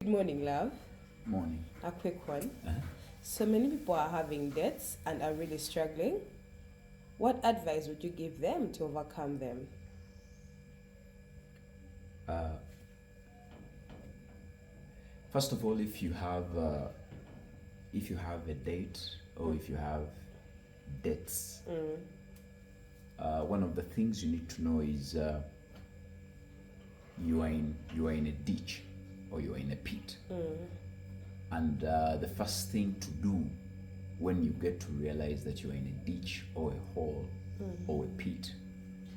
morning, love. Morning. A quick one. Uh-huh. So many people are having debts and are really struggling. What advice would you give them to overcome them? Uh, First of all, if you have a date or if you have debts, one of the things you need to know is you are in a ditch or you are in a pit, and the first thing to do when you get to realize that you are in a ditch or a hole or a pit,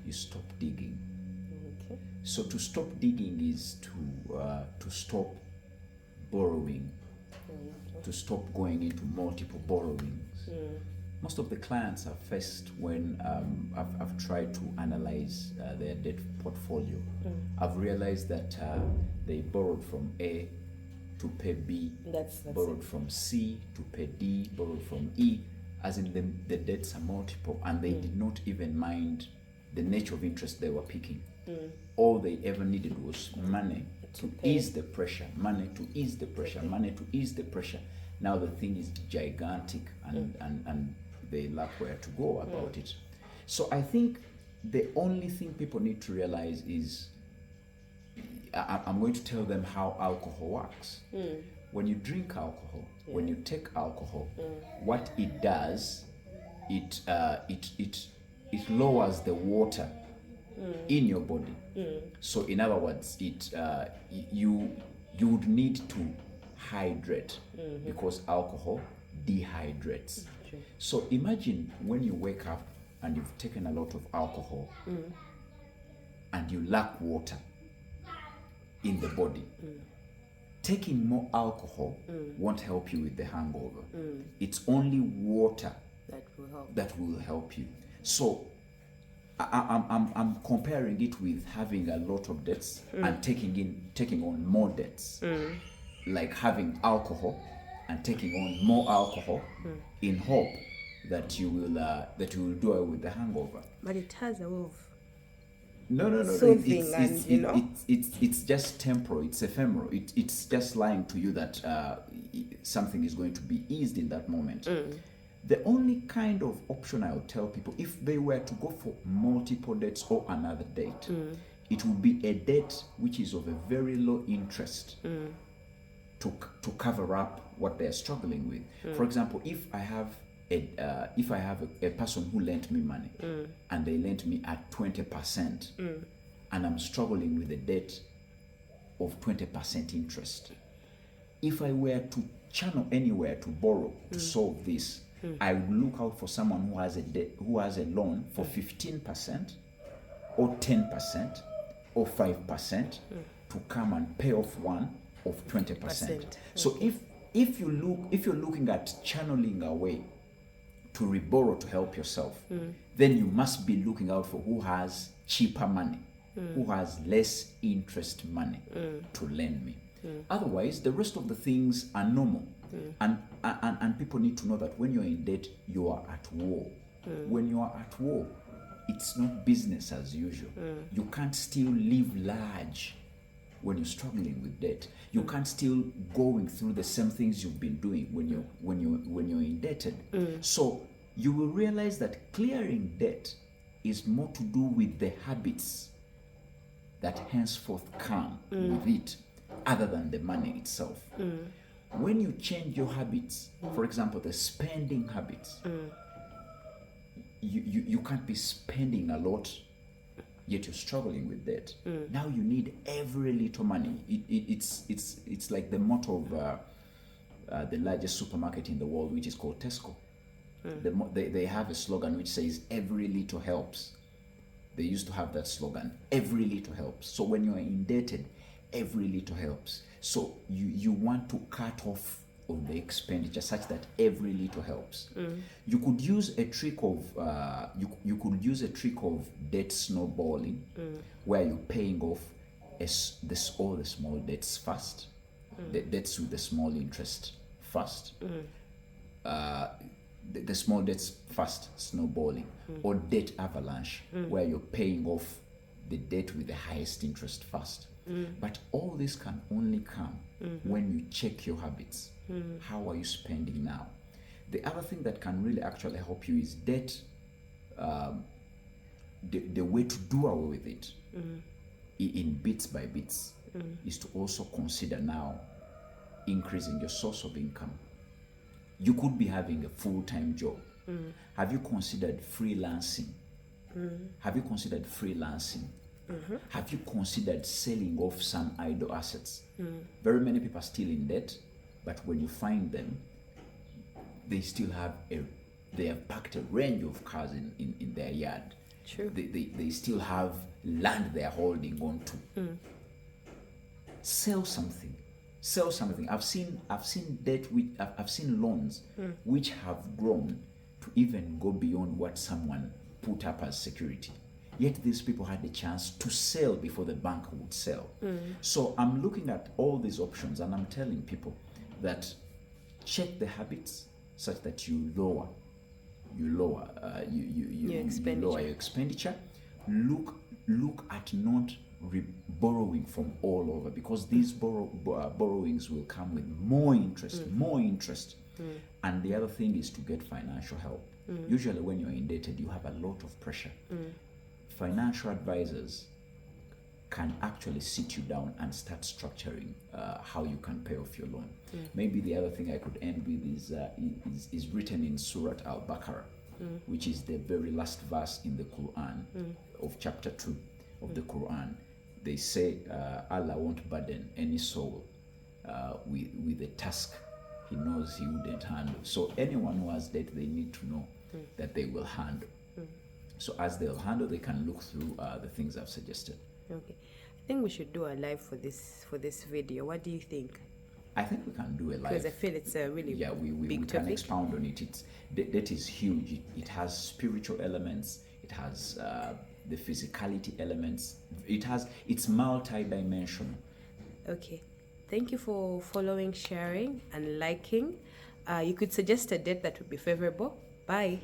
you stop digging. Okay. So to stop digging is to stop borrowing, to stop going into multiple borrowings. Most of the clients I've faced when I've tried to analyze their debt portfolio, I've realized that they borrowed from A to pay B, That's borrowed it. from C to pay D, borrowed from E, as in the debts are multiple, and they did not even mind the nature of interest they were picking. All they ever needed was money to ease the pressure, money to ease the pressure, money to ease the pressure. Now the thing is gigantic, and they lack where to go about it. So I think the only thing people need to realize is I'm going to tell them how alcohol works. When you drink alcohol, when you take alcohol, what it does, it lowers the water in your body. So in other words, you would need to hydrate because alcohol dehydrates. So imagine when you wake up and you've taken a lot of alcohol and you lack water in the body. Taking more alcohol won't help you with the hangover. It's only water that will help you. So I'm comparing it with having a lot of debts and taking on more debts, like having alcohol and taking on more alcohol in hope that you will do away with the hangover. But it has a way of No. soothing, and It's just temporal. It's ephemeral. It's just lying to you that something is going to be eased in that moment. The only kind of option I'll tell people, if they were to go for multiple dates or another date, it will be a debt which is of a very low interest to cover up what they're struggling with. For example, if I have a person who lent me money and they lent me at 20%, and I'm struggling with a debt of 20% interest, if I were to channel anywhere to borrow to solve this, I would look out for someone who has a loan for 15% or 10% or 5% to come and pay off one of 20%. So if you're looking at channeling away to reborrow to help yourself, then you must be looking out for who has cheaper money, who has less interest money to lend me. Otherwise, the rest of the things are normal. And people need to know that when you're in debt, you are at war. When you are at war, it's not business as usual. You can't still live large when you're struggling with debt. You can't still going through the same things you've been doing when you're indebted. So you will realize that clearing debt is more to do with the habits that henceforth come with it, other than the money itself. When you change your habits, for example, the spending habits, you can't be spending a lot, yet you're struggling with debt. Now you need every little money. It's like the motto of the largest supermarket in the world, which is called Tesco. They have a slogan which says every little helps. They used to have that slogan, every little helps. So when you're indebted, every little helps. So you want to cut off on the expenditure such that every little helps. You could use a trick of debt snowballing, where you're paying off all the small debts first, the debts with the small interest first. The small debts first, snowballing, or debt avalanche, where you're paying off the debt with the highest interest first. But all this can only come when you check your habits. How are you spending now? The other thing that can really actually help you is debt. The way to do away with it in bits by bits is to also consider now increasing your source of income. You could be having a full-time job. Have you considered freelancing? Have you considered freelancing? Have you considered selling off some idle assets? Very many people are still in debt, but when you find them, they still have they have packed a range of cars in their yard. True. They still have land they're holding on to. Sell something. I've seen debt I've seen loans which have grown to even go beyond what someone put up as security. Yet these people had the chance to sell before the bank would sell. So I'm looking at all these options and I'm telling people that check the habits such that you lower your expenditure. Look at not borrowing from all over, because these borrowings will come with more interest. And the other thing is to get financial help. Usually when you're indebted, you have a lot of pressure. Financial advisors can actually sit you down and start structuring how you can pay off your loan. Maybe the other thing I could end with is written in Surat Al-Baqarah, which is the very last verse in the Quran of chapter 2 of the Quran. They say Allah won't burden any soul with a task he knows he wouldn't handle. So anyone who has debt, they need to know that they will handle. So as they'll handle, they can look through the things I've suggested. Okay, I think we should do a live for this video. What do you think? I think we can do a live, because I feel it's a really we big can topic. expound on it. Debt is huge. It has spiritual elements. It has the physicality elements. It's multi-dimensional. Okay, thank you for following, sharing, and liking. You could suggest a date that would be favorable. Bye.